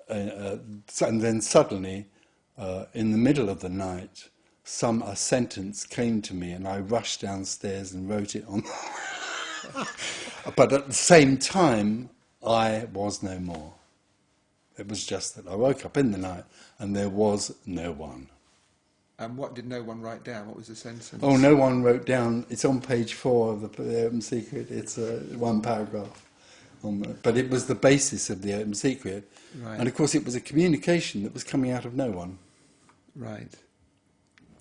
And then suddenly, in the middle of the night, a sentence came to me, and I rushed downstairs and wrote it on. But at the same time, I was no more. It was just that I woke up in the night and there was no one. And what did no one write down? What was the sentence? Oh, no one wrote down. It's on page 4 of the Open Secret. It's one paragraph. But it was the basis of the Open Secret. Right. And of course it was a communication that was coming out of no one. Right.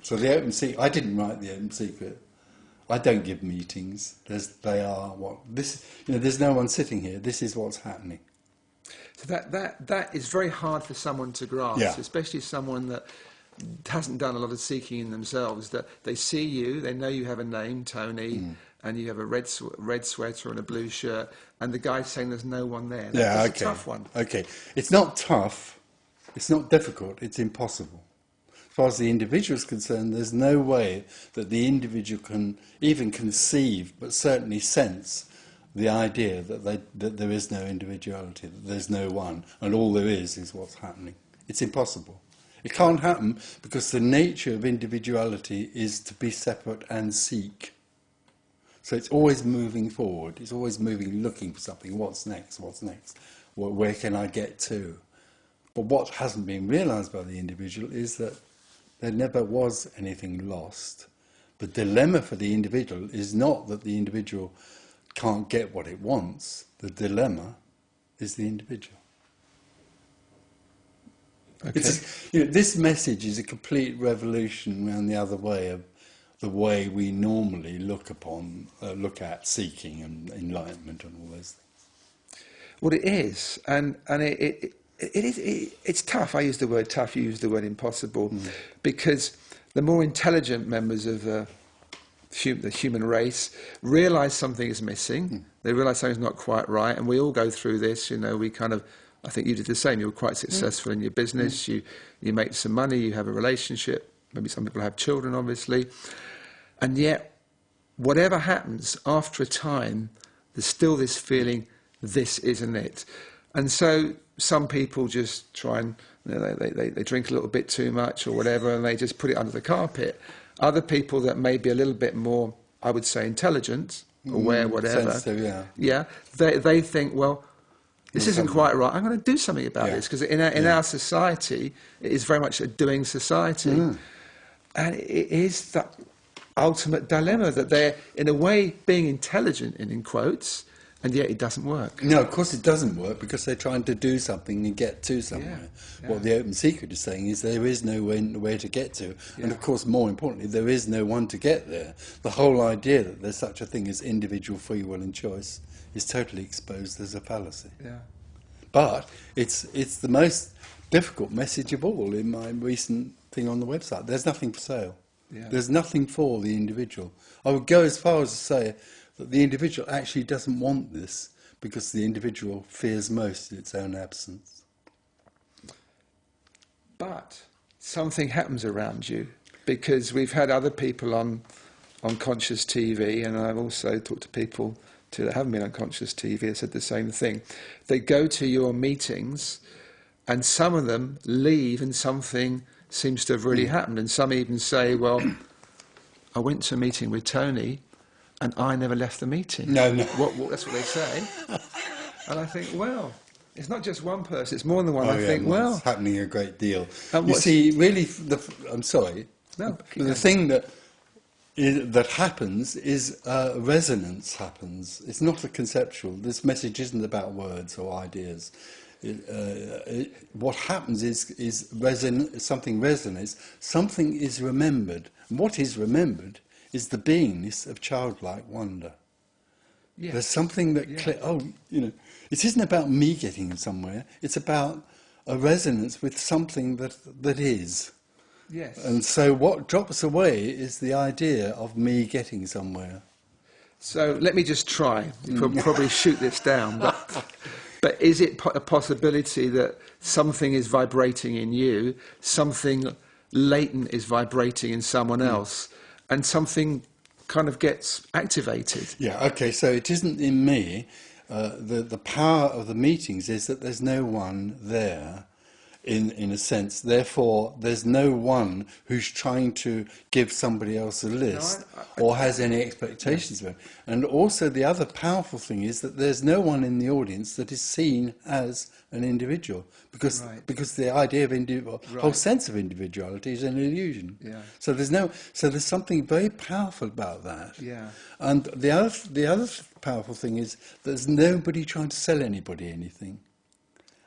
So the Open Secret, I didn't write the Open Secret. I don't give meetings. There's no one sitting here. This is what's happening. So that is very hard for someone to grasp, especially someone that hasn't done a lot of seeking in themselves. That they see you, they know you have a name, Tony, and you have a red sweater and a blue shirt, and the guy's saying there's no one there. That's a tough one. Okay, it's not tough. It's not difficult. It's impossible. As far as the individual is concerned, there's no way that the individual can even conceive, but certainly sense, the idea that there is no individuality, that there's no one, and all there is what's happening. It's impossible. It can't happen because the nature of individuality is to be separate and seek. So it's always moving forward. It's always moving, looking for something. What's next? What's next? Where can I get to? But what hasn't been realised by the individual is that there never was anything lost. The dilemma for the individual is not that the individual can't get what it wants. The dilemma is the individual. Okay. This message is a complete revolution around the other way of the way we normally look at seeking and enlightenment and all those things. Well, it is, and it's tough. I use the word tough. You use the word impossible, because the more intelligent members of the human race realise something is missing. They realise something's not quite right, and we all go through this. We kind of. I think you did the same. You were quite successful in your business. You make some money. You have a relationship. Maybe some people have children, obviously. And yet, whatever happens, after a time, there's still this feeling, this isn't it. And so some people just try and, they drink a little bit too much or whatever, and they just put it under the carpet. Other people that may be a little bit more, I would say, intelligent, aware, whatever. Sensitive, they think, well, this isn't quite right. I'm going to do something about this, because in our society, it is very much a doing society. And it is that ultimate dilemma that they're, in a way, being intelligent, in quotes, and yet it doesn't work. No, of course it doesn't work, because they're trying to do something and get to somewhere. What the Open Secret is saying is there is no way to get to. And of course, more importantly, there is no one to get there. The whole idea that there's such a thing as individual free will and choice is totally exposed as a fallacy. But it's the most difficult message of all in my recent thing on the website. There's nothing for sale. There's nothing for the individual. I would go as far as to say that the individual actually doesn't want this, because the individual fears most its own absence. But something happens around you, because we've had other people on Conscious TV, and I've also talked to people that haven't been on Conscious TV, that said the same thing. They go to your meetings, and some of them leave and something seems to have really happened. And some even say, well, I went to a meeting with Tony and I never left the meeting. No. That's what they say. And I think, well, it's not just one person, it's more than one. It's happening a great deal. You see, really, I'm sorry. No, the thing that happens is resonance happens. It's not a conceptual. This message isn't about words or ideas. What happens is something resonates. Something is remembered. And what is remembered is the beingness of childlike wonder. Yes. There's something that it isn't about me getting somewhere. It's about a resonance with something that is. Yes. And so what drops away is the idea of me getting somewhere. So let me just try. You could probably shoot this down. But is it a possibility that something is vibrating in you, something latent is vibrating in someone else, and something kind of gets activated? Yeah, okay, so it isn't in me. the power of the meetings is that there's no one there in a sense. Therefore, there's no one who's trying to give somebody else a list or has any expectations of it. And also the other powerful thing is that there's no one in the audience that is seen as an individual, because the idea of whole sense of individuality is an illusion. Yeah. So there's something very powerful about that. Yeah. And the other powerful thing is there's nobody trying to sell anybody anything.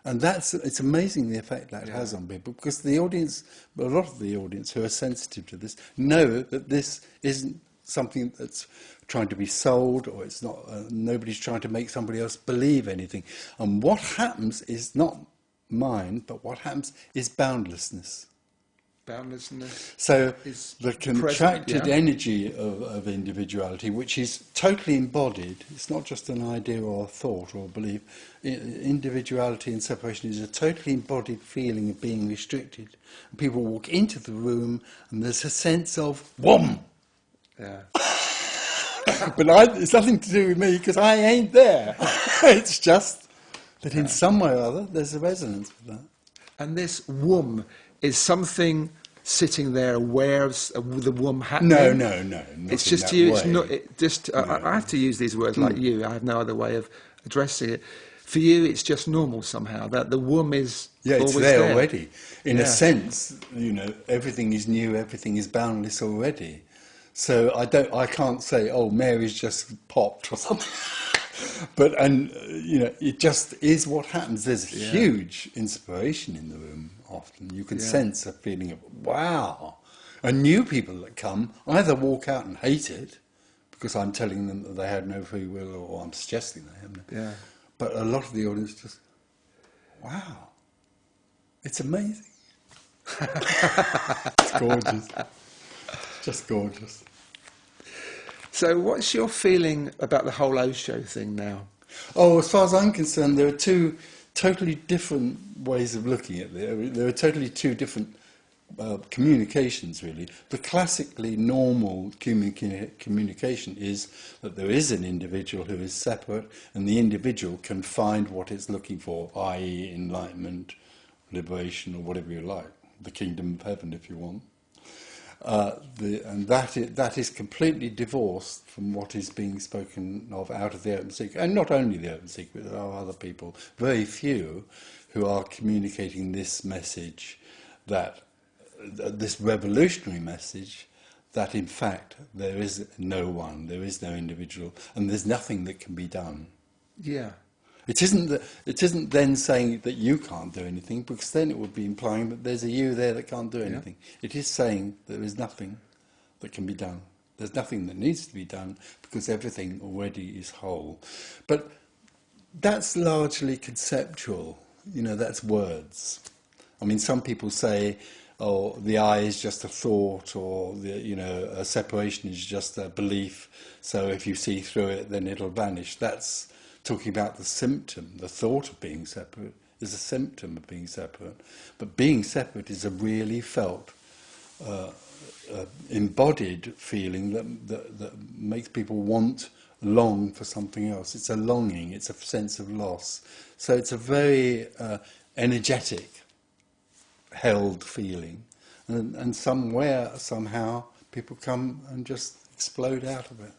And it's amazing the effect that has on people, because the audience, a lot of the audience who are sensitive to this, know that this isn't something that's trying to be sold, or it's not. Nobody's trying to make somebody else believe anything. And what happens is not mind, but what happens is boundlessness. Boundlessness. So is the contracted energy of individuality, which is totally embodied, it's not just an idea or a thought or a belief. Individuality and separation is a totally embodied feeling of being restricted. And people walk into the room and there's a sense of whom. Yeah. But it's nothing to do with me, because I ain't there. It's just that in some way or other there's a resonance with that. And this womb is something sitting there aware of the womb happening. No. It's just you. It's not. It just. I have to use these words like you. I have no other way of addressing it. For you, it's just normal somehow that the womb is it's always there already. In a Yeah. sense, everything is new, everything is boundless already. So I can't say, oh, Mary's just popped or something. But it just is what happens. There's huge inspiration in the room. Often you can sense a feeling of wow. And new people that come either walk out and hate it because I'm telling them that they had no free will, or I'm suggesting they have no. Yeah. But a lot of the audience just, wow, it's amazing. It's gorgeous. Just gorgeous. So, what's your feeling about the whole Osho thing now? Oh, as far as I'm concerned, there are two totally different ways of looking at it. There are totally two different communications, really. The classically normal communication is that there is an individual who is separate, and the individual can find what it's looking for, i.e. enlightenment, liberation, or whatever you like, the kingdom of heaven if you want. And that is completely divorced from what is being spoken of out of the open secret. And not only the open secret, there are other people, very few, who are communicating this message, that this revolutionary message, that in fact there is no one, there is no individual, and there's nothing that can be done. Yeah. It isn't then saying that you can't do anything, because then it would be implying that there's a you there that can't do anything. Yeah. It is saying there is nothing that can be done. There's nothing that needs to be done, because everything already is whole. But that's largely conceptual. That's words. I mean, some people say, oh, the I is just a thought, or a separation is just a belief. So if you see through it, then it'll vanish. That's talking about the symptom. The thought of being separate is a symptom of being separate. But being separate is a really felt, embodied feeling that makes people long for something else. It's a longing, it's a sense of loss. So it's a very energetic, held feeling. And somewhere, somehow, people come and just explode out of it.